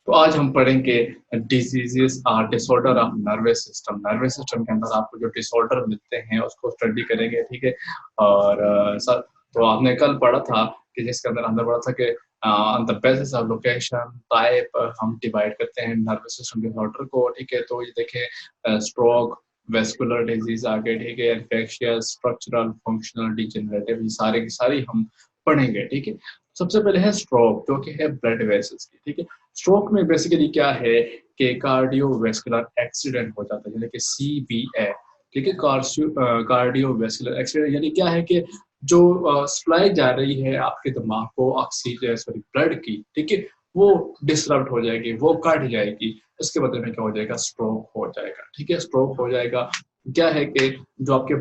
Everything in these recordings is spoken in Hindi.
तो आज हम पढ़ेंगे डिजीजेस और disorder of nervous system. Nervous system के अंदर आपको जो डिसऑर्डर मिलते हैं उसको स्टडी करेंगे, ठीक है। और सर, तो आपने कल पढ़ा था कि जिसके अंदर हमने पढ़ा था कि on the basis of location type हम डिवाइड करते हैं नर्वस सिस्टम डिसऑर्डर को, ठीक है। तो ये देखें, स्ट्रोक, वेस्कुलर डिजीज आगे, ठीक है, इन्फेक्शियस, स्ट्रक्चरल, फंक्शनल, डिजेनरेटिव, ये सारे की सारी हम पढ़ेंगे, ठीक है। सबसे पहले है स्ट्रोक, जो कि है ब्लड वेसल्स की, ठीक है। स्ट्रोक में बेसिकली क्या है कि कार्डियोवैस्कुलर एक्सीडेंट हो जाता है, यानी कि CVA, ठीक है। कार्डियोवैस्कुलर एक्सीडेंट यानी क्या है कि जो सप्लाई जा रही है आपके दिमाग को ऑक्सीजन, सॉरी, ब्लड की, ठीक है, वो डिसरप्ट हो जाएगी, वो कट जाएगी। इसके बदले में क्या हो जाएगा, स्ट्रोक हो जाएगा, ठीक है। स्ट्रोक हो जाएगा क्या है कि जो आपके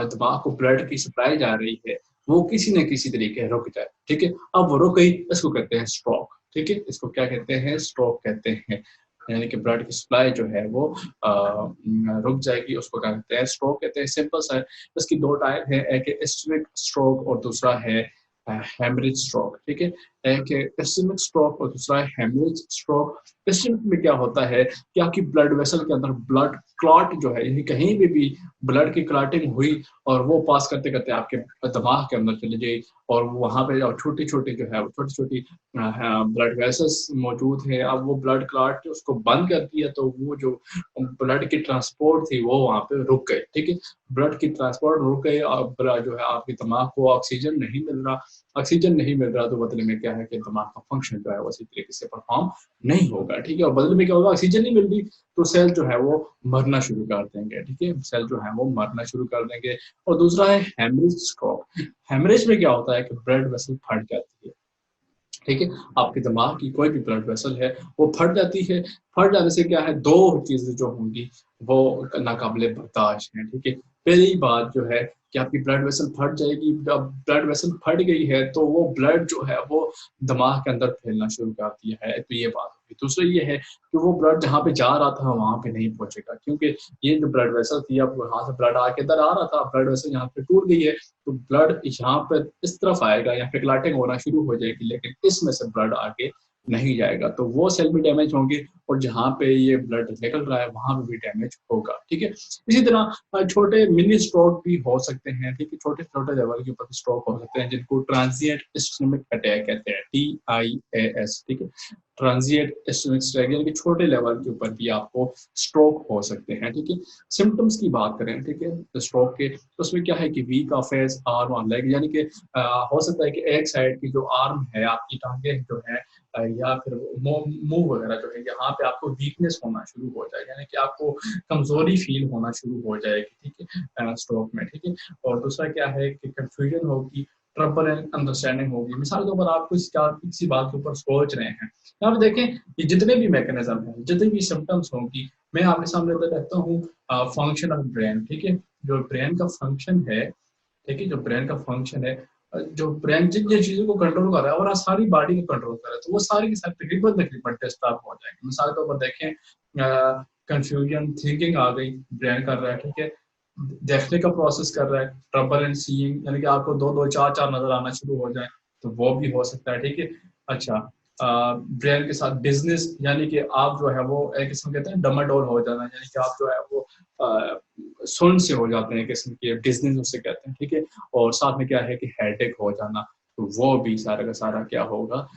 दिमाग को ब्लड की सप्लाई जा रही है वो किसी न किसी तरीके रुक जाए, ठीक है। अब वो रुक गई, इसको कहते हैं स्ट्रोक, ठीक है। इसको क्या कहते हैं, स्ट्रोक कहते हैं। यानी कि ब्लड की सप्लाई जो है वो रुक जाएगी, उसको क्या कहते हैं, स्ट्रोक कहते हैं। सिंपल सा है। इसकी दो टाइप है, एक है इस्केमिक स्ट्रोक और दूसरा है हेमरेज स्ट्रोक, ठीक है। एक है इस्केमिक स्ट्रोक और दूसरा है हेमरेज स्ट्रोक। इस्केमिक में क्या होता है कि आपकी ब्लड वेसल के अंदर ब्लड क्लॉट जो है, यानी कहीं भी ब्लड की क्लॉटिंग हुई और वो पास करते करते आपके दिमाग के अंदर चली गई, और वहां पे छोटी छोटी जो है छोटी छोटी ब्लड वेसल्स मौजूद है। अब वो ब्लड क्लॉट उसको बंद कर दिया तो वो जो ब्लड की ट्रांसपोर्ट थी वो वहां पे रुक गई, ठीक है। ब्लड की ट्रांसपोर्ट रुक गई और जो है आपके दिमाग को ऑक्सीजन नहीं मिल रहा। ऑक्सीजन नहीं मिल रहा तो बदले में क्या है कि दिमाग का फंक्शन जो है वो उसी तरीके से परफॉर्म नहीं होगा, ठीक है। और बदले में क्या होगा, ऑक्सीजन नहीं मिल रही तो सेल जो है वो मरना शुरू कर देंगे, ठीक है। सेल जो है वो मरना शुरू कर देंगे। और दूसरा है हेमरेज स्ट्रोक। हेमरेज में क्या होता है कि ब्लड वेसल फट जाती है, ठीक है। आपके दिमाग की कोई भी ब्लड वेसल है वो फट जाती है। फट जाने से क्या है, दो चीजें जो होंगी वो नाकाबिले बर्दाश्त है, ठीक है। पहली बात जो है कि आपकी ब्लड वेसल फट जाएगी। जब ब्लड वेसल फट गई है तो वो ब्लड जो है वो दिमाग के अंदर फैलना शुरू कर दिया है, तो ये बात होगी। दूसरा ये है कि वो ब्लड जहाँ पे जा रहा था वहां पे नहीं पहुंचेगा, क्योंकि ये जो ब्लड वेसल थी, अब वहां से ब्लड आके इधर आ रहा था, ब्लड वेसल यहाँ पे टूट गई है तो ब्लड यहाँ पे इस तरफ आएगा, यहाँ पे क्लॉटिंग होना शुरू हो जाएगी, लेकिन इसमें से ब्लड आगे नहीं जाएगा, तो वो सेल भी डैमेज होंगे और जहाँ पे ये ब्लड निकल रहा है वहां पे भी डैमेज होगा, ठीक है। इसी तरह छोटे मिनी स्ट्रोक भी हो सकते हैं, ठीक है। छोटे छोटे लेवल के ऊपर स्ट्रोक हो सकते हैं जिनको ट्रांजिएंट इस्केमिक अटैक कहते हैं, TIAS, ठीक है। ट्रांजिएंट इस्केमिक अटैक यानी कि छोटे लेवल के ऊपर भी आपको स्ट्रोक हो सकते हैं, ठीक है। सिम्टम्स की बात करें, ठीक है, स्ट्रोक के, तो उसमें क्या है कि वीक ऑफ फेस, आर्म और लेग, यानी कि हो सकता है कि एक साइड की जो आर्म है, आपकी टांगे जो है या फिर मुंह वगैरह जो है, यहाँ पे आपको वीकनेस होना शुरू हो जाए, यानी कि आपको कमजोरी फील होना शुरू हो जाएगी, ठीक है, स्ट्रोक में, ठीक है। और दूसरा क्या है कि कंफ्यूजन होगी, ट्रबल एंड अंडरस्टैंडिंग होगी। मिसाल के ऊपर आप किसी बात के ऊपर सोच रहे हैं, यहाँ पे देखें ये जितने भी मैकेनिज्म हैं, जितने भी सिम्टम्स होंगी, मैं आपके सामने रखता हूँ फंक्शन ऑफ ब्रेन, ठीक है। जो ब्रेन का फंक्शन है, ठीक है, जो ब्रेन का फंक्शन है, जो ब्रेन जिन जिन चीजों को कंट्रोल कर रहा है और सारी बॉडी को कंट्रोल कर रहा है, तो वो सारी की सारी तकरीबन डिस्टर्ब हो जाएंगे। मिसाल के ऊपर देखें, कंफ्यूजन, थिंकिंग आ गई, ब्रेन कर रहा है, ठीक है। देखने का प्रोसेस कर रहा है, ट्रबल एंड सीइंग, यानी कि आपको दो दो चार चार नजर आना शुरू हो जाए, तो वो भी हो सकता है, ठीक है। अच्छा, ब्रेन के साथ बिजनेस, यानी कि आप जो है वो एक किस्म कहते हैं डमाडोल हो जाना, यानी कि आप जो है वो सुन से हो जाते हैं, किस्म के बिजनेस उसे कहते हैं, ठीक है। और साथ में क्या है कि हेडेक हो जाना, तो वो भी सारा का सारा क्या होगा,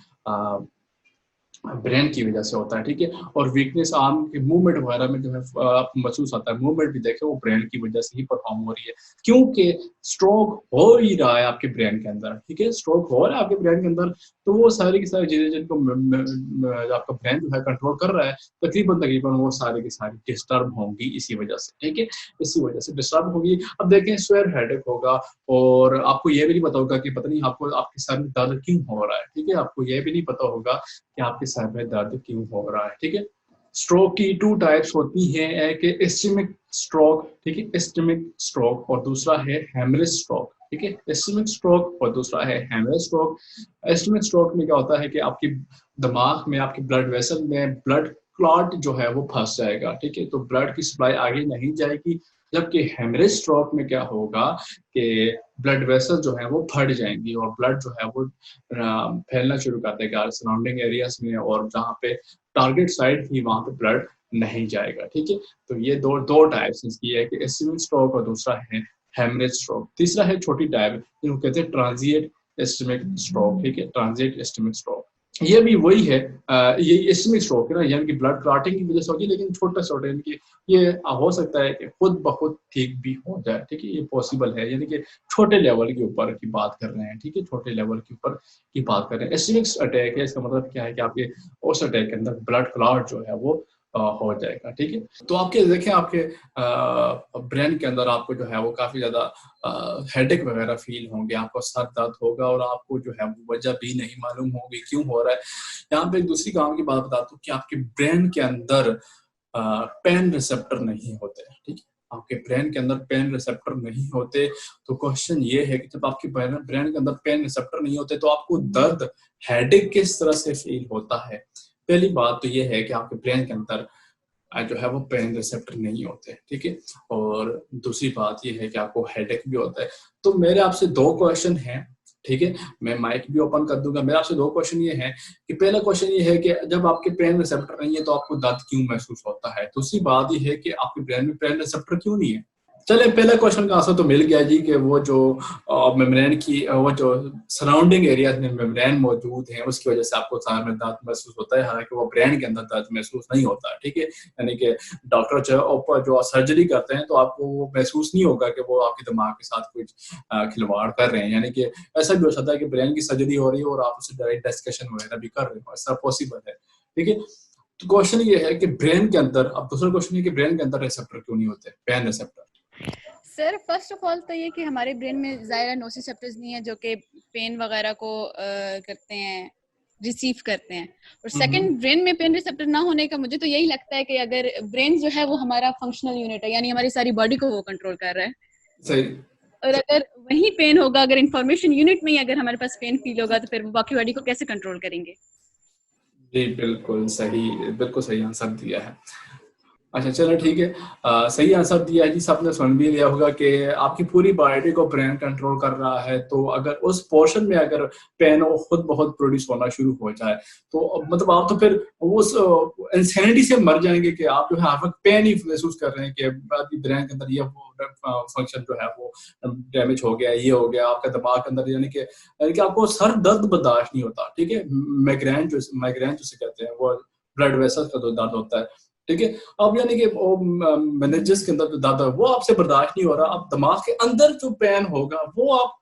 ब्रेन की वजह से होता है, ठीक है। और वीकनेस आर्म के मूवमेंट वगैरह में जो है आपको महसूस आता है, मूवमेंट भी देखे वो ब्रेन की वजह से ही परफॉर्म हो रही है, क्योंकि स्ट्रोक हो ही रहा है आपके ब्रेन के अंदर, ठीक है। स्ट्रोक हो रहा है आपके ब्रेन के अंदर, तो वो सारी की सारी चीजें जिनको आपका ब्रेन जो है कंट्रोल कर रहा है, तकरीबन तकरीबन वो सारी की सारी डिस्टर्ब होंगी इसी वजह से, ठीक है। इसी वजह से डिस्टर्ब होगी। अब देखें, स्वेयर हेडेक होगा, और आपको ये भी नहीं पता होगा कि पता नहीं आपको आपके सर में दर्द क्यों हो रहा है, ठीक है। आपको ये भी नहीं पता होगा कि आपके सर में दर्द क्यों हो रहा है, ठीक है। स्ट्रोक की टू टाइप्स होती हैं, एक है इस्केमिक स्ट्रोक, ठीक है, इस्केमिक स्ट्रोक, और दूसरा है हेमरेज स्ट्रोक, ठीक है। इस्केमिक स्ट्रोक और दूसरा है हेमरेज स्ट्रोक। इस्केमिक स्ट्रोक में क्या होता है कि आपकी दिमाग में, आपकी ब्लड वेसल में ब्लड क्लॉट जो है वो फंस जाएगा, ठीक है। तो ब्लड की सप्लाई आगे नहीं जाएगी, जबकि हेमरेज स्ट्रोक में क्या होगा कि ब्लड वेसल जो है वो फट जाएंगी और ब्लड जो है वो फैलना शुरू कर देगा सराउंडिंग एरियाज में, और जहाँ पे टारगेट साइट थी वहाँ पे ब्लड नहीं जाएगा। ठीक है, तो ये दो दो टाइप्स इसकी है कि इस्केमिक स्ट्रोक और दूसरा है हेमरेज स्ट्रोक। तीसरा है छोटी टाइप जिनको कहते हैं ट्रांजिएंट इस्केमिक स्ट्रोक। ठीक है, ट्रांजिएंट इस्केमिक स्ट्रोक ये भी वही है। ये इस्केमिक स्ट्रोक है ना, यानी कि ब्लड क्लॉटिंग की वजह से होगी, लेकिन छोटा छोटा यानी कि ये हो सकता है कि खुद ब खुद ठीक भी हो जाए। ठीक है, ये पॉसिबल है, यानी कि छोटे लेवल के ऊपर की बात कर रहे हैं। ठीक है, छोटे लेवल के ऊपर की बात कर रहे हैं। इस्केमिक अटैक है, इसका मतलब क्या है कि आपके उस अटैक के अंदर ब्लड क्लॉट जो है वो हो जाएगा। ठीक है, तो आपके देखें आपके ब्रेन के अंदर आपको जो है वो काफी ज्यादा हेडेक वगैरह फील होंगे, आपको सर दर्द होगा और आपको जो है वो वजह भी नहीं मालूम होगी क्यों हो रहा है। यहाँ पे एक दूसरी काम की बात बताता हूँ कि आपके ब्रेन के अंदर पेन रिसेप्टर नहीं होते। ठीक है, आपके ब्रेन के अंदर पेन रिसेप्टर नहीं होते, तो क्वेश्चन ये है कि जब आपके ब्रेन के अंदर पेन रिसेप्टर नहीं होते तो आपको दर्द हेडेक किस तरह से फील होता है। पहली बात तो ये है कि आपके ब्रेन के अंदर जो है वो पेन रिसेप्टर नहीं होते। ठीक है, और दूसरी बात ये है कि आपको हेडेक भी होता है। तो मेरे आपसे दो क्वेश्चन हैं। ठीक है, मैं माइक भी ओपन कर दूंगा। मेरे आपसे दो क्वेश्चन ये है कि पहला क्वेश्चन ये है कि जब आपके पेन रिसेप्टर नहीं है तो आपको दर्द क्यों महसूस होता है। दूसरी बात ये है कि आपके ब्रेन में पेन रिसेप्टर क्यों नहीं है। चले, पहले क्वेश्चन का आंसर तो मिल गया जी कि वो जो मेम्ब्रेन की वो जो सराउंडिंग एरिया में मेम्ब्रेन मौजूद है उसकी वजह से आपको सर में दर्द महसूस होता है, हालांकि वो ब्रेन के अंदर दर्द महसूस नहीं होता। ठीक है, यानी कि डॉक्टर जो सर्जरी करते हैं तो आपको वो महसूस नहीं होगा कि वो आपके दिमाग के साथ कुछ खिलवाड़ कर रहे हैं। यानी कि ऐसा भी हो सकता है कि ब्रेन की सर्जरी हो रही है और आप उससे डायरेक्ट डिस्कशन वगैरह भी कर रहे हो, ऐसा पॉसिबल है। ठीक है, तो क्वेश्चन ये है कि ब्रेन के अंदर, अब दूसरा क्वेश्चन है कि ब्रेन के अंदर रिसेप्टर क्यों नहीं होते, pain receptor. Sir first of all तो ये कि हमारे ब्रेन में ज़ाहिर नोसिसेप्टर्स नहीं है जो कि पेन वगैरह को करते हैं, रिसीव करते हैं। और सेकंड, ब्रेन में पेन रिसेप्टर ना होने का मुझे तो यही लगता है कि अगर ब्रेन जो है वो हमारा फंक्शनल यूनिट है, यानी हमारी सारी बॉडी को वो कंट्रोल कर रहा है। सही। और अगर वही पेन होगा, अगर इंफॉर्मेशन यूनिट में ही अगर हमारे पास पेन फील होगा तो फिर वो बाकी बॉडी को कैसे कंट्रोल करेंगे। जी बिल्कुल सही, बिल्कुल सही आंसर दिया है। अच्छा चलो ठीक है, सही आंसर दिया है जी। सबने सुन भी लिया होगा कि आपकी पूरी बॉडी को ब्रेन कंट्रोल कर रहा है, तो अगर उस पोर्शन में अगर पेन खुद बहुत प्रोड्यूस होना शुरू हो जाए तो मतलब आप तो फिर उस इंसैनिटी से मर जाएंगे कि आप जो है हर वक्त पेन ही महसूस कर रहे हैं कि आपकी ब्रेन के अंदर ये फंक्शन जो है वो डैमेज हो गया, ये हो गया आपका दिमाग के अंदर, यानी कि आपको सर दर्द बर्दाश्त नहीं होता। ठीक है, माइग्रेन जिसे कहते हैं वो ब्लड वेसल्स का जो दर्द होता है। ठीक है, अब यानी कि मैनेजर्स के अंदर जो दर्द है वो आपसे बर्दाश्त नहीं हो रहा, अब दिमाग के अंदर जो पेन होगा वो आप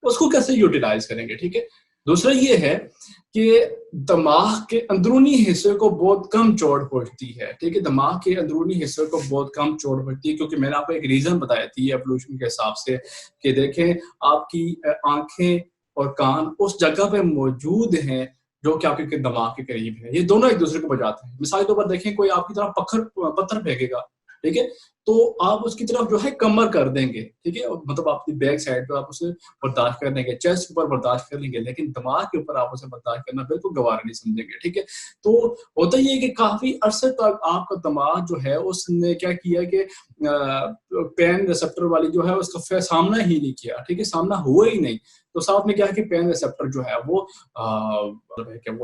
उसको कैसे यूटिलाइज करेंगे। ठीक है, दूसरा ये है कि दिमाग के अंदरूनी हिस्से को बहुत कम चोट पहुंचती है। ठीक है, दिमाग के अंदरूनी हिस्से को बहुत कम चोट पहुंचती है, क्योंकि मैंने आपको एक रीजन बताया थी एवोल्यूशन के हिसाब से कि देखें आपकी आंखें और कान उस जगह पे मौजूद हैं जो कि आपके दिमाग के करीब है, ये दोनों एक दूसरे को बजाते हैं। मिसाल के तौर पर देखें, कोई आपकी तरफ पत्थर फेंकेगा, ठीक है, तो आप उसकी तरफ जो है कमर कर देंगे। ठीक है, मतलब आपकी बैक साइड पे आप उसे बर्दाश्त कर लेंगे, चेस्ट के ऊपर बर्दाश्त कर लेंगे, लेकिन दिमाग के ऊपर आप उसे बर्दाश्त करना बिल्कुल गवारा नहीं समझेंगे। ठीक है, तो होता ये है कि काफी अरसे तक आपका दिमाग जो है उसने क्या किया कि पेन रिसेप्टर वाली जो है उसका सामना ही नहीं किया। ठीक है, सामना हुआ ही नहीं, तो साथ में क्या है कि पेन रिसेप्टर जो है वो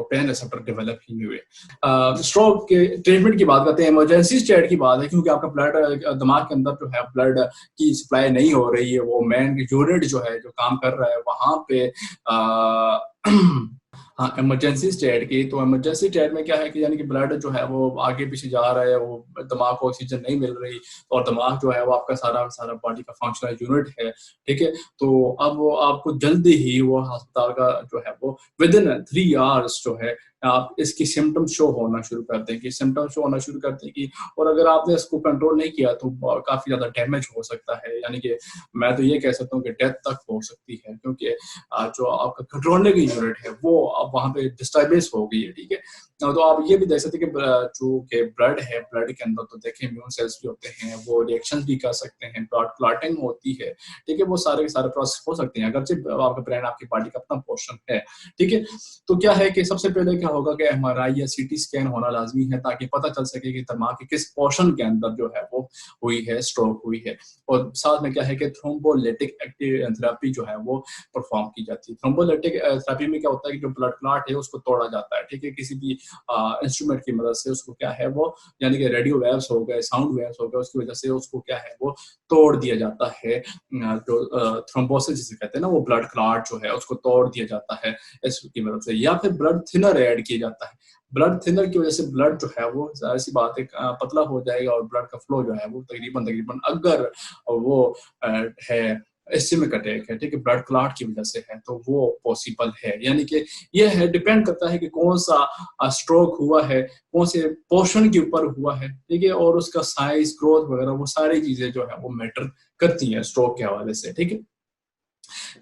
पेन रिसेप्टर डेवलप ही नहीं हुए। स्ट्रोक के ट्रीटमेंट की बात करते हैं, इमरजेंसी स्टेट की बात है, क्योंकि आपका ब्लड दिमाग के अंदर जो है ब्लड की सप्लाई नहीं हो रही है, वो मेन यूनिट जो है जो काम कर रहा है वहां पे हाँ इमरजेंसी स्टेट की। तो इमरजेंसी स्टेट में क्या है कि यानी कि ब्लड जो है वो आगे पीछे जा रहा है, वो दिमाग को ऑक्सीजन नहीं मिल रही, और दिमाग जो है वो आपका सारा सारा बॉडी का फंक्शनल यूनिट है। ठीक है, तो अब वो आपको जल्दी ही वो अस्पताल का जो है वो विद इन 3 आवर्स जो है आप इसकी सिम्टम्स शो होना शुरू कर देंगे, सिम्टम्स शो होना शुरू कर देंगी। और अगर आपने इसको कंट्रोल नहीं किया तो काफी ज्यादा डैमेज हो सकता है, यानी कि मैं तो ये कह सकता हूँ कि डेथ तक हो सकती है, क्योंकि जो आपका कंट्रोलिंग यूनिट है वो अब वहां पे डिस्टर्बेंस हो गई है। ठीक है, तो आप ये भी देख सकते हैं कि जो कि ब्लड है, ब्लड के अंदर तो देखिए इम्यून सेल्स भी होते हैं, वो रिएक्शंस भी कर सकते हैं, ब्लड क्लॉटिंग होती है, ठीक है, वो सारे के सारे प्रोसेस हो सकते हैं, अगरचे आपका ब्रेन आपकी बॉडी का अपना पोर्शन है, ठीक है। तो क्या है कि सबसे पहले क्या होगा कि एमआरआई या सीटी स्कैन होना लाजमी है, ताकि पता चल सके कि दिमाग के किस पोर्शन के अंदर जो है वो हुई है, स्ट्रोक हुई है। और साथ में क्या है कि थ्रोम्बोलिटिक थेरेपी जो है वो परफॉर्म की जाती है। थ्रोम्बोलिटिक थेरेपी में क्या होता है कि जो ब्लड क्लॉट है उसको तोड़ा जाता है, ठीक है, किसी भी इंस्ट्रूमेंट की मदद से उसको क्या है वो, यानी कि रेडियो वेव्स हो गए, साउंड वेव्स हो गए, उसकी वजह से उसको क्या है वो तोड़ दिया जाता है। जो थ्रोम्बोसिस जिसे कहते हैं ना, वो ब्लड क्लॉट जो है उसको तोड़ दिया जाता है इसकी मदद से, या फिर ब्लड थिनर ऐड किया जाता है। ब्लड थिनर की वजह से ब्लड जो है वो जाहिर सी बात है पतला हो जाएगा, और ब्लड का फ्लो जो है वो तकरीबन तकरीबन अगर वो है इससे में कटेगा है, ठीक है, ब्लड क्लॉट की वजह से है, तो वो पॉसिबल है। यानी कि ये है, डिपेंड करता है कि कौन सा स्ट्रोक हुआ है, कौन से पोर्शन के ऊपर हुआ है, ठीक है, और उसका साइज, ग्रोथ वगैरह वो सारी चीजें जो है वो मैटर करती हैं स्ट्रोक के हवाले से, ठीक है।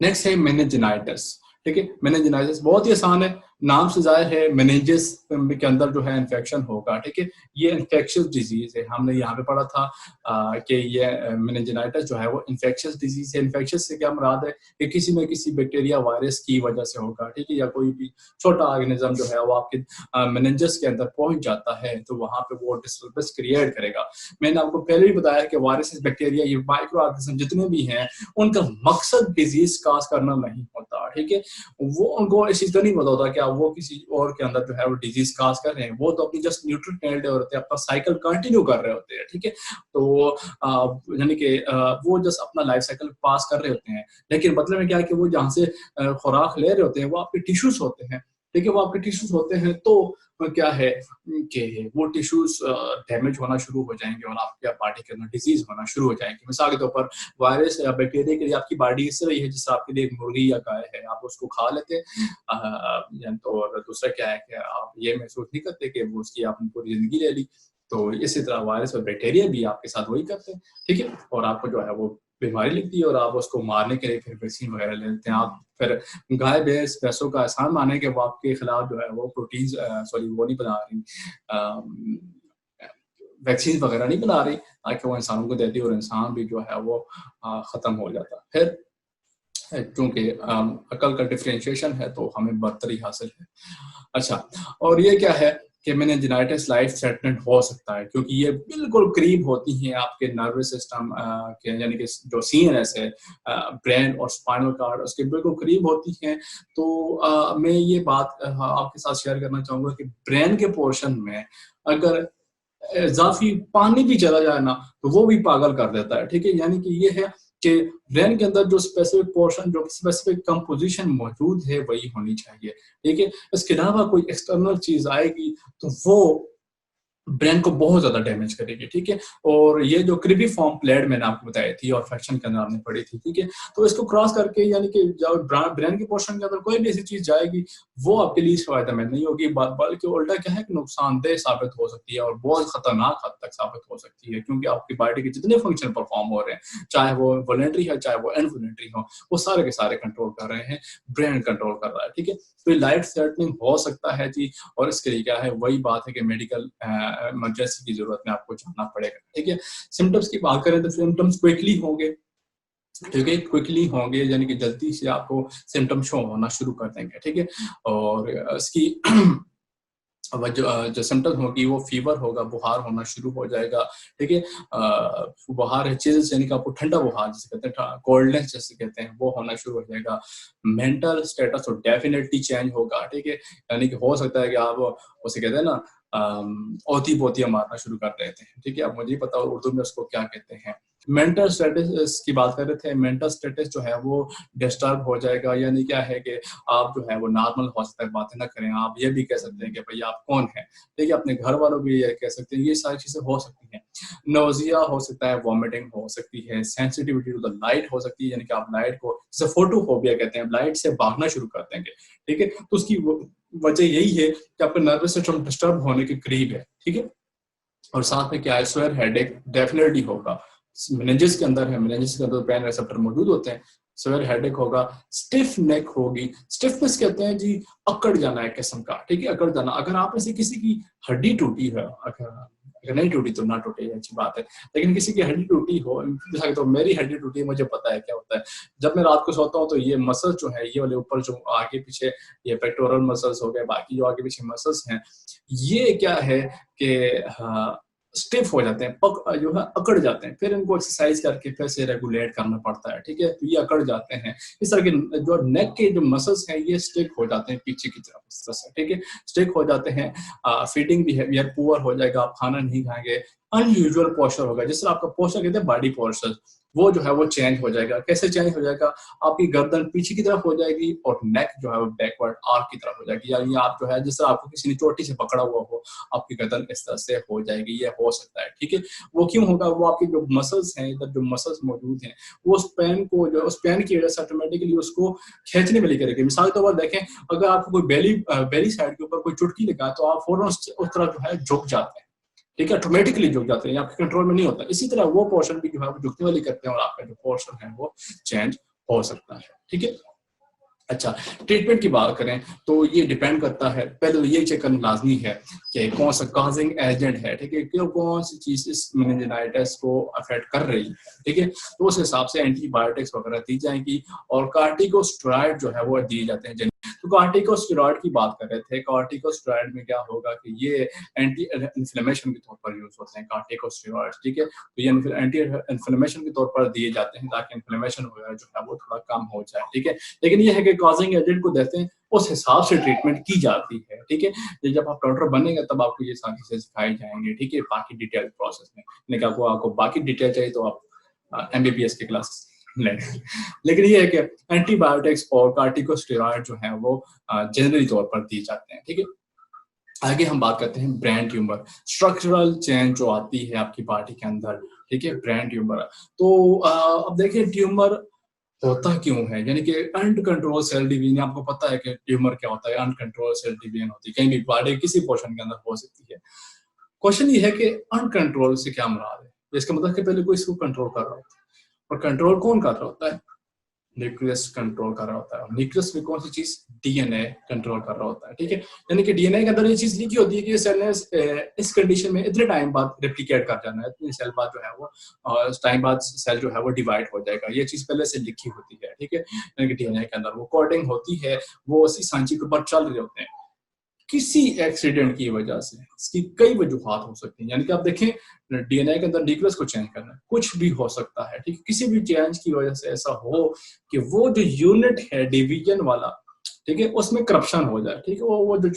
नेक्स्ट है मेनिंजाइटिस, ठीक है। मेनिंजाइटिस बहुत ही आसान है, नाम से जाहिर है मेनिंजेस के अंदर जो है इन्फेक्शन होगा, ठीक है। ये इन्फेक्शियस डिजीज है, हमने यहाँ पे पढ़ा था कि ये मेनिंजाइटिस जो है वो इन्फेक्शियस डिजीज है। इन्फेक्शियस से क्या मुराद है कि किसी न किसी बैक्टीरिया वायरस की वजह से होगा, ठीक है, या कोई भी छोटा ऑर्गेनिज्म जो है वो आपके मेनिंजेस के अंदर पहुंच जाता है, तो वहां पे वो डिस्टर्बेंस क्रिएट करेगा। मैंने आपको पहले भी बताया कि वायरस, बैक्टीरिया, ये माइक्रो ऑर्गेनिज्म जितने भी हैं, उनका मकसद डिजीज काज करना नहीं होता, ठीक है। वो उनको इस चीज का नहीं पता होता कि वो किसी और के अंदर जो है वो डिजीज काज कर रहे हैं, वो तो अपनी जस्ट न्यूट्रल कैरेक्टर होते हैं, अपना साइकिल कंटिन्यू कर रहे होते हैं, ठीक है। तो यानी कि वो जस्ट अपना लाइफ साइकिल पास कर रहे होते हैं, लेकिन मतलब है क्या कि वो जहाँ से खुराक ले रहे होते हैं वो आपके टिश्यूज होते हैं, ठीक है, वो आपके टिश्यूज होते हैं, तो क्या है कि वो टिश्यूज डैमेज होना शुरू हो जाएंगे और आपके बॉडी के अंदर डिजीज होना शुरू हो जाएंगे। मिसाल के तौर पर वायरस या बैक्टीरिया के लिए आपकी बॉडी इस तरह है जैसे आपके लिए मुर्गी या गाय है, आप उसको खा लेते हैं, तो और दूसरा क्या है कि आप ये महसूस नहीं करते कि वो उसकी आपने पूरी जिंदगी ले ली। तो इसी तरह वायरस और बैक्टीरिया भी आपके साथ वही करते हैं, ठीक है, और आपको जो है वो बीमारी लगती है और आप उसको मारने के लिए फिर वैक्सीन वगैरह ले लेते हैं। आप फिर गाय भैंस पैसों का एहसान माने कि वो आपके खिलाफ जो है वो प्रोटीन सॉरी वो नहीं बना रही, वैक्सीन वगैरह नहीं बना रही, ताकि वो इंसानों को देती और इंसान भी जो है वो खत्म हो जाता। फिर क्योंकि अकल का डिफरेंशिएशन है तो हमें बर्तरी हासिल है। अच्छा, और ये क्या है कि मेनिंजाइटिस लाइफ थ्रेटनिंग हो सकता है, क्योंकि ये बिल्कुल करीब होती हैं आपके नर्वस सिस्टम के, यानी कि जो सीएनएस है, ब्रेन और स्पाइनल कार्ड उसके बिल्कुल करीब होती हैं। तो मैं ये बात आपके साथ शेयर करना चाहूँगा कि ब्रेन के पोर्शन में अगर इजाफी पानी भी चला जाए ना, तो वो भी पागल कर देता है, ठीक है। यानी कि ये है कि ब्रेन के अंदर जो स्पेसिफिक पोर्शन, जो स्पेसिफिक कंपोजिशन मौजूद है वही होनी चाहिए, ठीक है। इसके अलावा कोई एक्सटर्नल चीज आएगी तो वो ब्रेन को बहुत ज्यादा डैमेज करेगी, ठीक है। और ये जो क्रिबी फॉर्म प्लेट मैंने आपको बताई थी और फ्रैक्शन के अंदर आपने पढ़ी थी, ठीक है, तो इसको क्रॉस करके यानी कि जब ब्रेन के पोर्शन के अंदर कोई भी ऐसी चीज जाएगी वो आपके लिए फायदेमंद नहीं होगी, बल्कि उल्टा क्या है कि नुकसानदेह साबित हो सकती है और बहुत खतरनाक हद तक साबित हो सकती है, क्योंकि आपकी बॉडी के जितने फंक्शन परफॉर्म हो रहे हैं, चाहे वो वॉलंटरी है चाहे वो इनवॉलंटरी हो, वो सारे के सारे कंट्रोल कर रहे हैं, ब्रेन कंट्रोल कर रहा है, ठीक है। तो लाइफ थ्रेटनिंग हो सकता है जी, और इसके लिए क्या है, वही बात है कि मेडिकल इमरजेंसी की जरूरत में आपको जाना पड़ेगा, ठीक है। सिम्टम्स की बात करें तो सिम्टम्स क्विकली होंगे, ठीक है, क्विकली होंगे, यानी कि जल्दी से आपको सिम्टम शो होना शुरू कर देंगे, ठीक है। और इसकी जो सिम्टम्स होगी वो फीवर होगा, बुखार होना शुरू हो जाएगा, ठीक है। बुखार है चीज, यानी कि आपको ठंडा बुखार जिसे कहते हैं, कोल्डनेस जैसे कहते हैं, वो होना शुरू हो जाएगा। मेंटल स्टेटस तो डेफिनेटली चेंज होगा, ठीक है। यानी कि हो सकता है कि आप उसे कहते हैं ना औती पोतियां मारना शुरू कर देते हैं, ठीक है। अब मुझे पता उर्दू में उसको क्या कहते हैं। मेंटल स्टेटस की बात कर रहे थे, मेंटल स्टेटस जो है वो डिस्टर्ब हो जाएगा, यानी क्या है कि आप जो है वो नॉर्मल हो सकता है बातें ना करें, आप ये भी कह सकते हैं कि भाई आप कौन है, ठीक है, अपने घर वालों भी ये कह सकते हैं, ये सारी चीजें हो सकती हैं। नोजिया हो सकता है, वॉमिटिंग हो सकती है, सेंसिटिविटी टू द लाइट हो सकती है, यानी कि आप लाइट को, जैसे फोटोफोबिया कहते हैं, लाइट से भागना शुरू कर देंगे, ठीक है। तो उसकी वजह यही है कि आपका नर्वस सिस्टम डिस्टर्ब होने के करीब है, ठीक है। और साथ में क्या है, स्वेयर हेडेक डेफिनेटली होगा। मेनिंजेस के अंदर है, मेनिंजेस के अंदर ब्रेन रिसेप्टर मौजूद होते हैं, सिवियर हेडेक होगा, स्टिफ नेक होगी। स्टिफनेस कहते हैं जी अकड़ जाना एक किस्म का, ठीक है, अकड़ जाना। अगर आप में से किसी की हड्डी टूटी है, अगर नहीं टूटी तो ना टूटे, अच्छी बात है, लेकिन किसी की हड्डी टूटी हो, जैसा तो मेरी हड्डी टूटी है, मुझे पता है क्या होता है। जब मैं रात को सोता हूँ तो ये मसल्स जो है, ये वाले ऊपर जो आगे पीछे, ये पेक्टोरल मसल्स हो गए, बाकी जो आगे पीछे मसल्स हैं, ये क्या है कि स्टिफ हो जाते हैं, जो है अकड़ जाते हैं। फिर इनको एक्सरसाइज करके फिर से रेगुलेट करना पड़ता है, ठीक है, तो ये अकड़ जाते हैं। इस तरह के जो नेक के जो मसल्स हैं ये स्टिक हो जाते हैं पीछे की तरफ, इस तरह से, ठीक है, स्टिक हो जाते हैं। फीडिंग बिहेवियर पुअर हो जाएगा, आप खाना नहीं खाएंगे, अनयूजुअल पोस्चर होगा, जिस तरह आपका पोस्चर कहते हैं बॉडी पोस्चर, वो जो है वो चेंज हो जाएगा। कैसे चेंज हो जाएगा? आपकी गर्दन पीछे की तरफ हो जाएगी और नेक जो है वो बैकवर्ड आर्क की तरफ हो जाएगी, यानी आप जो है जिस तरह आपको किसी ने चोटी से पकड़ा हुआ हो, आपकी गर्दन इस तरह से हो जाएगी, ये हो सकता है, ठीक है। वो क्यों होगा? वो आपकी जो मसल्स हैं, इधर जो मसल्स मौजूद हैं, वो उस पेन को, जो उस पेन की वजह से ऑटोमेटिकली उसको खींचने वाली करेगी। मिसाल के तौर पर देखें, अगर आपको कोई बेली साइड के ऊपर कोई चुटकी लगा तो आप फौरन उस तरफ जो है झुक जाते हैं, ठीक है, ऑटोमेटिकली झुक जाते हैं, आपके कंट्रोल में नहीं होता। इसी तरह वो पोर्शन भी जो है वो झुकने वाली करते हैं और आपका जो पोर्शन है वो चेंज हो सकता है, ठीक है। अच्छा, ट्रीटमेंट की बात करें तो ये डिपेंड करता है, पहले तो ये चेक करना लाजमी है कि कौन सा कॉजिंग एजेंट है, ठीक है, क्यों कौन सी चीज इस मेनिंजाइटिस को अफेक्ट कर रही है, ठीक है, तो उस हिसाब से एंटीबायोटिक्स वगैरह दी जाएंगी और कार्टिकोस्टेरॉइड जो है वो दिए जाते हैं। तो कार्टिकोस्टेरॉइड की बात कर रहे थे, कार्टिकोस्टेरॉइड में क्या होगा कि ये एंटी इन्फ्लेमेशन के तौर पर यूज होते हैं कार्टिकोस्टेरॉइड, ठीक है, तो ये एंटी इन्फ्लेमेशन के तौर पर दिए जाते हैं ताकि इन्फ्लेमेशन वगैरह जो है वो थोड़ा कम हो जाए, ठीक है। लेकिन ये है कि कॉजिंग एजेंट को देते हैं, उस हिसाब से ट्रीटमेंट की जाती है, ठीक है। जब आप डॉक्टर बनेंगे तब आपको ये सारी चीजें सिखाई जाएंगी, ठीक है, बाकी डिटेल प्रोसेस में। लेकिन आपको बाकी डिटेल चाहिए तो आप एमबीबीएस की क्लास लें। लेकिन ये है कि एंटीबायोटिक्स और कार्टिकोस्टेरॉइड जो है वो जनरली तौर पर दिए जाते हैं, ठीक है। आगे हम बात करते हैं ब्रेन ट्यूमर, स्ट्रक्चरल चेंज जो आती है आपकी बॉडी के अंदर, ठीक है, ब्रेन ट्यूमर। तो अब देखिए ट्यूमर होता क्यों है, यानी कि अनकंट्रोल सेल डिवीजन, आपको पता है कि ट्यूमर क्या होता है, अनकंट्रोल सेल डिवीजन होती है, कहीं भी बॉडी किसी पोर्शन के अंदर हो सकती है। क्वेश्चन ये है कि अनकंट्रोल से क्या मुराद है? इसका मतलब कि पहले कोई इसको कंट्रोल कर रहा होता है, और कंट्रोल कौन कर रहा होता है? न्यूक्लियस कंट्रोल कर रहा होता है। न्यूक्लियस में कौन सी चीज? डीएनए कंट्रोल कर रहा होता है, ठीक है, यानी कि डीएनए के अंदर ये चीज लिखी होती है कि सेल ने इस कंडीशन में इतने टाइम बाद रेप्लिकेट कर जाना है, इतने सेल बाद जो है वो टाइम बाद सेल जो है वो डिवाइड हो जाएगा, ये चीज पहले से लिखी होती है, ठीक है, यानी कि डीएनए के अंदर वो कोडिंग होती है, वो उसी सांचे के ऊपर चल रहे होते हैं। किसी एक्सीडेंट की वजह से इसकी कई वजूहात हो सकती हैं, यानी कि आप देखें डीएनए के अंदर न्यूक्लियस को चेंज करना कुछ भी हो सकता है, ठीक है, किसी भी चेंज की वजह से ऐसा हो कि वो जो यूनिट है डिवीजन वाला, ठीक है, उसमें करप्शन हो जाए, ठीक है, वो जो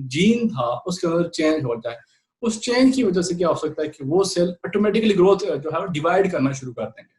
जीन था उसके अंदर चेंज हो जाए, उस चेंज की वजह से क्या हो सकता है कि वो सेल ऑटोमेटिकली ग्रोथ जो है डिवाइड करना शुरू कर देंगे,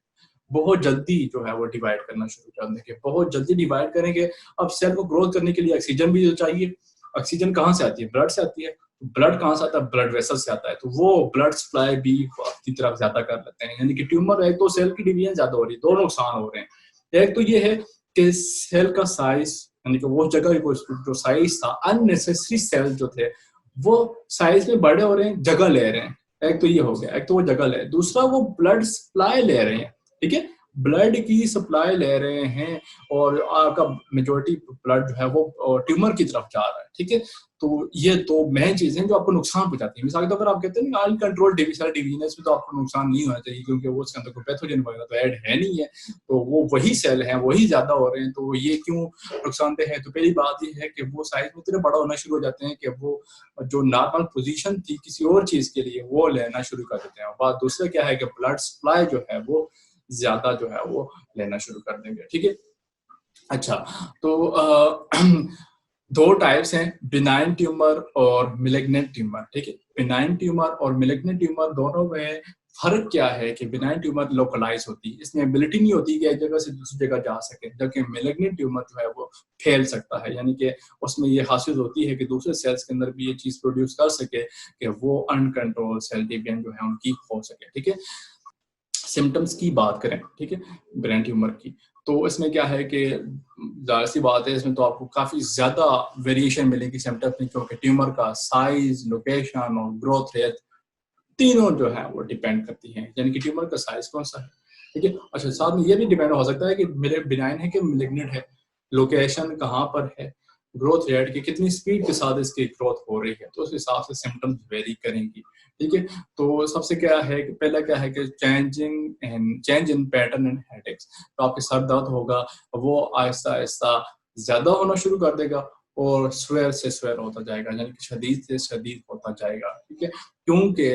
बहुत जल्दी जो है वो डिवाइड करना शुरू कर देंगे, बहुत जल्दी डिवाइड करेंगे। अब सेल को ग्रोथ करने के लिए ऑक्सीजन भी जो चाहिए, ऑक्सीजन कहाँ से आती है? ब्लड से आती है। ब्लड कहाँ से आता है? ब्लड वेसल से आता है, तो वो ब्लड सप्लाई भी अपनी तरफ ज्यादा कर लेते हैं, यानी कि ट्यूमर है तो सेल की डिवीजन ज्यादा हो रही है, दो नुकसान हो रहे हैं। एक तो ये है कि सेल का साइज, यानी कि वो जगह जो साइज था, अननेसेसरी सेल जो थे वो साइज में बड़े हो रहे हैं, जगह ले रहे हैं, एक तो ये हो गया, एक तो वो जगह ले, दूसरा वो ब्लड सप्लाई ले रहे हैं, ठीक है, ब्लड की सप्लाई ले रहे हैं और आपका मेजोरिटी ब्लड जो है वो ट्यूमर की तरफ जा रहा है, ठीक है। तो ये दो मेन चीजें जो आपको नुकसान पहुंचाती है। मिसाल के तौर पर आप कहते हैं ना अनकंट्रोल डिवीजन में तो आपको नुकसान नहीं होना चाहिए क्योंकि वो उसके अंदर कोई पैथोजन वगैरह तो ऐड है नहीं है, तो वो वही सेल हैं, वही ज्यादा हो रहे हैं, तो ये क्यों नुकसानदेह है? तो पहली बात ये है कि वो साइज में इतने बड़ा होना शुरू हो जाते हैं कि वो जो नॉर्मल पोजीशन थी किसी और चीज के लिए वो लेना शुरू कर देते हैं। बात दूसरा क्या है कि ब्लड सप्लाई जो है वो ज्यादा जो है वो लेना शुरू कर देंगे, ठीक है। अच्छा, तो दो टाइप्स हैं, बिनाइन ट्यूमर और मिलिग्नेंट ट्यूमर, ठीक है। बिनाइन ट्यूमर और मिलिग्नेंट ट्यूमर दोनों में फर्क क्या है कि बिनाइन ट्यूमर लोकलाइज होती है, इसमें एबिलिटी नहीं होती कि एक जगह से दूसरी जगह जा सके, जबकि मिलिग्नेंट ट्यूमर जो है वो फैल सकता है, यानी कि उसमें ये हासिल होती है कि दूसरे सेल्स के अंदर भी ये चीज प्रोड्यूस कर सके कि वो अनकंट्रोल सेल डिवीजन जो है उनकी हो सके, ठीक है। सिम्टम्स की बात करें, ठीक है, ब्रेन ट्यूमर की, तो इसमें क्या है कि जाहिर सी बात है इसमें तो आपको काफी ज्यादा वेरिएशन मिलेगी सिम्टम्स में, क्योंकि ट्यूमर का साइज, लोकेशन और ग्रोथ रेट तीनों जो है वो डिपेंड करती हैं, यानी कि ट्यूमर का साइज कौन सा है, ठीक है। अच्छा, साथ में ये भी डिपेंड हो सकता है कि मेरे बिनाइन है कि मेलिग्नेंट है, लोकेशन कहाँ पर है, ग्रोथ रेट की कितनी स्पीड के साथ इसकी ग्रोथ हो रही है, तो उस हिसाब से सिम्टम्स वेरी करेंगी। ठीक है। तो सबसे क्या है कि पहला क्या है कि change in pattern and headaches. तो आपके सर दर्द होगा, वो आहिस्ता आहिस्ता ज्यादा होना शुरू कर देगा और स्वेर से स्वेर होता जाएगा, यानी कि शदीद से शदीद होता जाएगा। ठीक है। क्योंकि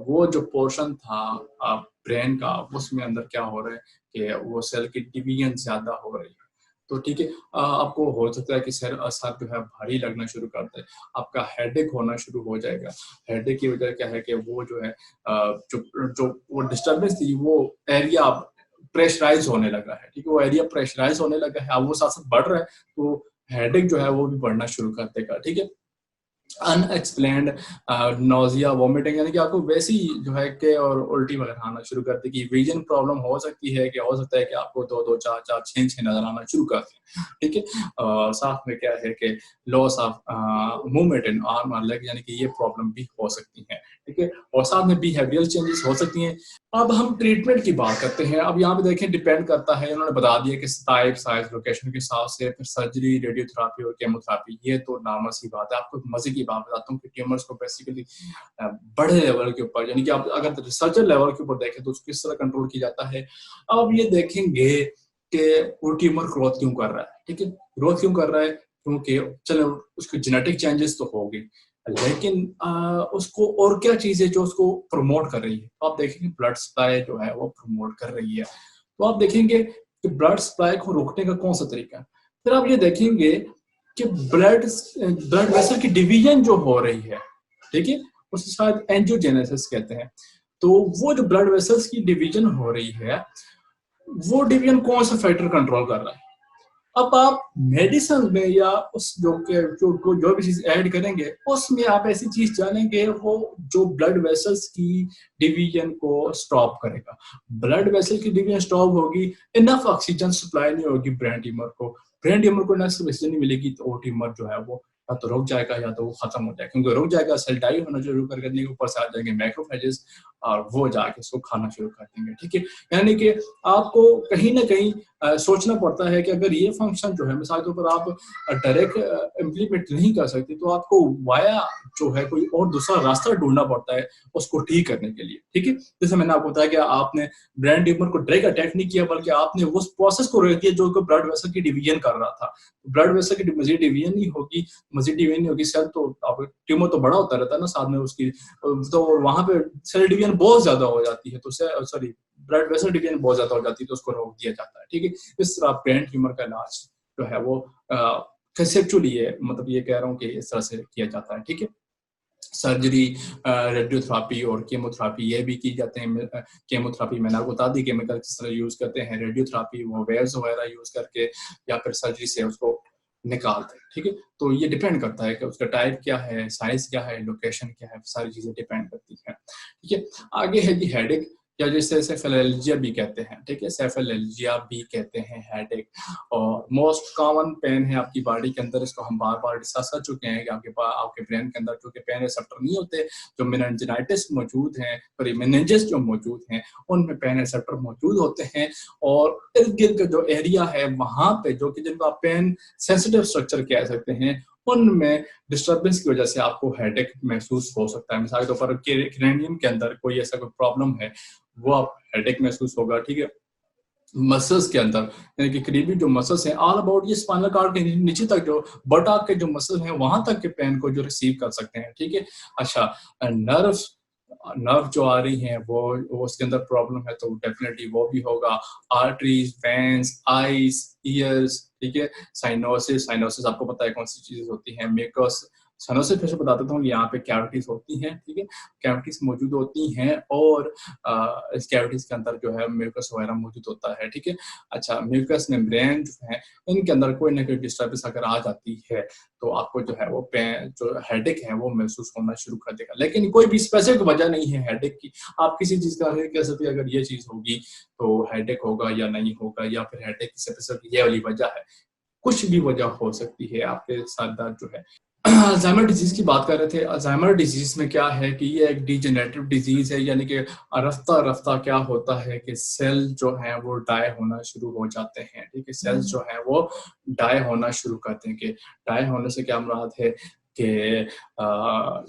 वो जो पोर्शन था ब्रेन का, उसमें अंदर क्या हो रहा है कि वो सेल की डिवीजन ज्यादा हो रही है। तो ठीक है, आपको हो सकता है कि सर जो है भारी लगना शुरू कर दे, आपका हेडेक होना शुरू हो जाएगा। हेडेक की वजह क्या है कि वो जो है जो जो वो डिस्टर्बेंस थी, वो एरिया प्रेशराइज होने लगा है। ठीक है, वो एरिया प्रेशराइज होने लगा है, अब वो साथ साथ बढ़ रहा है, तो हेडेक जो है वो भी बढ़ना शुरू कर देगा। ठीक है। अनएक्सप्लेन्ड नोजिया, वॉमिटिंग, यानी कि आपको वैसी जो है कि और उल्टी वगैरह आना शुरू कर देगी। विजन प्रॉब्लम हो सकती है कि हो सकता है कि आपको 2-2, 4-4, 6-6 नजर आना शुरू कर दें। ठीक है। साथ में क्या है कि loss of movement in arm और लेग, यानी कि ये प्रॉब्लम भी हो सकती है। ठीक है। और साथ में बिहेवियरल चेंजेस हो सकती हैं। अब हम ट्रीटमेंट की बात करते हैं। अब यहाँ पे देखें, डिपेंड करता है, उन्होंने बता दिया कि टाइप, साइज, लोकेशन के हिसाब से फिर सर्जरी, रेडियोथेरापी और केमोथेरापी। ये तो नॉर्मल सी बात है। आपको मजे की बात बताता हूँ कि ट्यूमर्स को बेसिकली बड़े लेवल के ऊपर, यानी कि आप अगर रिसर्चर लेवल के ऊपर देखें तो उसको किस तरह कंट्रोल किया जाता है। अब आप ये देखेंगे कि वो ट्यूमर ग्रोथ क्यों कर रहा है। ठीक है, ग्रोथ क्यों कर रहा है, क्योंकि चलो उसके जेनेटिक चेंजेस तो हो गए, लेकिन उसको और क्या चीज है जो उसको प्रमोट कर रही है। तो आप देखेंगे ब्लड सप्लाई जो है वो प्रमोट कर रही है। तो आप देखेंगे कि ब्लड सप्लाई को रोकने का कौन सा तरीका है। फिर आप ये देखेंगे कि ब्लड ब्लड वेसल की डिवीजन जो हो रही है, ठीक है, उसे शायद एंजियोजेनेसिस कहते हैं। तो वो जो ब्लड वेसल्स की डिवीजन हो रही है, वो डिवीजन कौन सा फैक्टर कंट्रोल कर रहा है। अब आप मेडिसिन में या उस जो भी चीज ऐड करेंगे, उसमें आप ऐसी चीज जानेंगे वो जो ब्लड वेसल्स की डिवीजन को स्टॉप करेगा। ब्लड वेसल की डिवीजन स्टॉप होगी, इनफ ऑक्सीजन सप्लाई नहीं होगी ब्रेन ट्यूमर को। ब्रेन ट्यूमर को इनफ ऑक्सीजन नहीं मिलेगी तो वो ट्यूमर जो है वो या तो रुक जाएगा या तो वो खत्म हो जाएगा। क्योंकि रुक जाएगा, सेल डाई होना शुरू कर देंगे, ऊपर से आ जाएंगे मैक्रोफेजेस और वो जाके उसको खाना शुरू कर देंगे। ठीक है, यानी कि आपको कहीं ना कहीं सोचना पड़ता है कि अगर ये फंक्शन जो है मिसाल के ऊपर आप डायरेक्ट इम्प्लीमेंट नहीं कर सकते, तो आपको वाया जो है कोई और दूसरा रास्ता ढूंढना पड़ता है उसको ठीक करने के लिए। ठीक है, जैसे मैंने आपको बताया कि आपने ब्रेन ट्यूमर को डायरेक्ट अटैक नहीं किया, बल्कि आपने उस प्रोसेस को रोक दिया जो ब्लड वेसल की डिवीजन कर रहा था। ब्लड वेसल की मजीद डिवीजन नहीं होगी, सेल तो आप ट्यूमर तो बड़ा होता रहता है ना, साथ में उसकी तो वहां पे सेल डिवीजन बहुत ज्यादा हो जाती है, तो सॉरी ब्लड वेसल डिवीजन बहुत ज्यादा हो जाती है, तो उसको रोक दिया जाता है। ठीक है, इस तरह ब्रेन ट्यूमर का इलाज जो है वो कंसेप्चुअली है, मतलब ये कह रहा हूँ कि इस तरह से किया जाता है। ठीक है, सर्जरी, रेडियोथेरापी और केमोथेरापी ये भी की जाते हैं। केमोथेरापी मैंने आपको बता दी केमिकल किस तरह यूज करते हैं। रेडियोथेरापी वो वेव्स वगैरह यूज करके या फिर सर्जरी से उसको निकालते हैं। ठीक है, तो ये डिपेंड करता है कि उसका टाइप क्या है, साइज क्या है, लोकेशन क्या है, सारी चीजें डिपेंड करती हैं। ठीक है, आगे है जी हेडेक, या जिसे सेफेलेल्जिया भी कहते हैं। ठीक है, सेफेलेल्जिया भी कहते हैं हेडेक, और मोस्ट कॉमन पेन है आपकी बॉडी के अंदर। इसको हम बार बार डिस्कस कर चुके हैं कि आपके ब्रेन के अंदर चूंकि पेन रिसेप्टर नहीं होते, जो मेनिंजाइटिस मौजूद हैं और मेनिंजेस जो मौजूद हैं उनमें पेन रिसेप्टर मौजूद होते हैं, और इर्द गिर्द का जो एरिया है वहां पे जो कि जिनको आप पेन सेंसिटिव स्ट्रक्चर कह सकते हैं, उनमें डिस्टर्बेंस की वजह से आपको हेडेक महसूस हो सकता है। मिसाल के तौर पर क्रेनियम के अंदर कोई ऐसा कोई प्रॉब्लम है, वो आप हेडेक महसूस होगा। ठीक है, मसल्स के अंदर, यानी कि करीबी जो मसल्स हैं ऑल अबाउट ये स्पाइनल कार्ड के नीचे तक जो बटा के जो मसल हैं वहां तक के पेन को जो रिसीव कर सकते हैं। ठीक है, अच्छा, नर्व नर्व जो आ रही हैं वो उसके अंदर प्रॉब्लम है तो डेफिनेटली वो भी होगा। Arteries, veins, eyes, years. ठीक है, साइनोसिस, साइनोसिस आपको पता है कौन सी चीजें होती हैं। मेकस साइनोसिस फिर से बता देता हूँ, यहाँ पे कैविटीज होती हैं। ठीक है, कैविटीज मौजूद होती हैं और इस कैविटीज के अंदर जो है म्यूकस वगैरह मौजूद होता है। ठीक है, अच्छा, म्यूकस मेम्ब्रेन जो है इनके अंदर कोई ना कोई डिस्टर्बेंस अगर आ जाती है तो आपको जो है वो पेन जो हेडेक है वो महसूस होना शुरू कर देगा। लेकिन कोई भी स्पेसिफिक वजह नहीं है हेडेक की। आप किसी चीज का कह सकते हैं अगर ये चीज होगी तो हेडेक होगा या नहीं होगा, या फिर हेडेक की स्पेसिफिक ये वाली वजह है। कुछ भी वजह हो सकती है आपके साथ दर्द जो है। अल्जाइमर डिजीज की बात कर रहे थे। अल्जाइमर डिजीज में क्या है कि ये एक डिजेनरेटिव डिजीज है, यानी कि रफ्ता रफ्ता क्या होता है कि सेल जो है वो डाई होना शुरू हो जाते हैं, ठीक है। सेल्स जो है वो डाई होना शुरू करते हैं। कि डाई होने से क्या मुराद है कि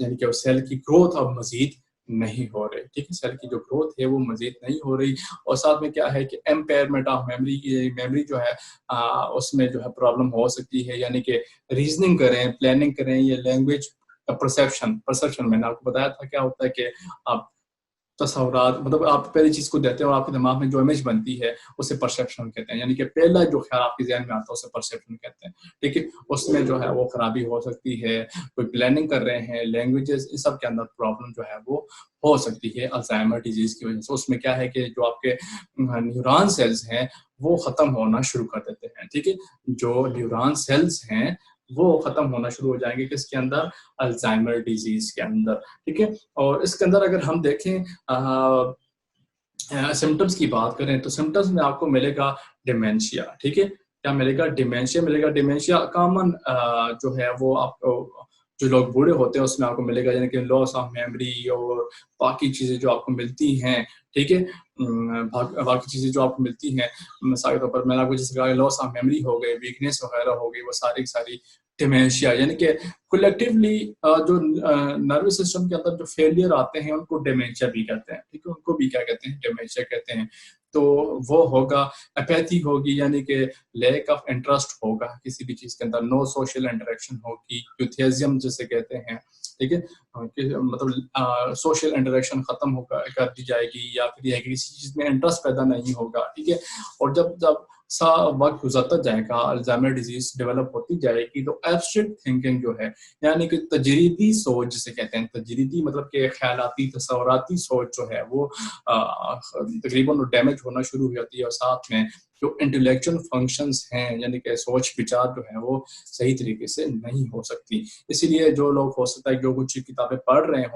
यानी कि सेल की ग्रोथ अब मजीद नहीं हो रही, ठीक है। सेल की जो ग्रोथ है वो मजीद नहीं हो रही, और साथ में क्या है कि एम्पेयरमेंट ऑफ मेमोरी की मेमोरी जो है उसमें जो है प्रॉब्लम हो सकती है, यानी कि रीजनिंग करें, प्लानिंग करें, ये लैंग्वेज परसेप्शन परसेप्शन मैंने आपको बताया था क्या होता है कि आप तस्वुरात, मतलब आप पहली चीज को देते हैं और आपके दिमाग में जो इमेज बनती है उसे परसेप्शन कहते हैं, यानी कि पहला जो ख्याल आपके जहन में आता है उसे परसेप्शन कहते हैं, ठीक है। उसमें जो है वो खराबी हो सकती है। कोई प्लानिंग कर रहे हैं, लैंग्वेजेस, इस सब के अंदर प्रॉब्लम जो है वो हो सकती है अल्जाइमर डिजीज की वजह से। उसमें क्या है कि जो आपके न्यूरॉन सेल्स हैं वो खत्म होना शुरू कर देते हैं, ठीक है। जो न्यूरॉन सेल्स हैं वो खत्म होना शुरू हो जाएंगे किसके अंदर, अल्जाइमर डिजीज के अंदर, ठीक है। और इसके अंदर अगर हम देखें सिम्टम्स की बात करें तो सिम्टम्स में आपको मिलेगा डिमेंशिया, ठीक है। क्या मिलेगा, डिमेंशिया मिलेगा। डिमेंशिया कॉमन जो है वो आपको, जो लोग बूढ़े होते हैं उसमें आपको मिलेगा, यानी कि लॉस ऑफ मेमोरी और बाकी चीजें जो आपको मिलती हैं, ठीक है। बाकी चीजें जो आपको मिलती हैं, मिसाल के तौर पर मैंने आपको जैसे कहा लॉस ऑफ मेमोरी हो गई, वीकनेस वगैरह हो गई, वो सारी सारी डिमेंशिया, यानी कि कलेक्टिवली जो नर्वस सिस्टम के अंदर जो फेलियर आते हैं उनको डिमेंशिया भी कहते हैं, ठीक है। उनको भी क्या कहते हैं, डिमेंशिया कहते हैं। तो वो होगा, अपैथी होगी, यानी कि लैक ऑफ इंटरेस्ट होगा किसी भी चीज के अंदर, नो सोशल इंटरेक्शन होगी, यूथेजियम जिसे कहते हैं, ठीक है। मतलब सोशल इंटरेक्शन खत्म होगा कर दी जाएगी, या फिर यह किसी चीज में इंटरेस्ट पैदा नहीं होगा, ठीक है। और जब जब सा वक्त गुजरता जाएगा, अल्जाइमर डिजीज डेवलप होती जाएगी, तो एब्स्ट्रैक्ट थिंकिंग जो है, यानी कि तजरीदी सोच जिसे कहते हैं, तजरीदी मतलब कि ख्यालाती तस्वुराती सोच जो है वो तकरीबन डैमेज होना शुरू हो जाती है। और साथ में जो इंटेलेक्चुअल फंक्शंस हैं, यानी कि सोच विचार जो है वो सही तरीके से नहीं हो सकती। इसीलिए जो लोग हो सकता है जो कुछ किताबें पढ़ रहे हो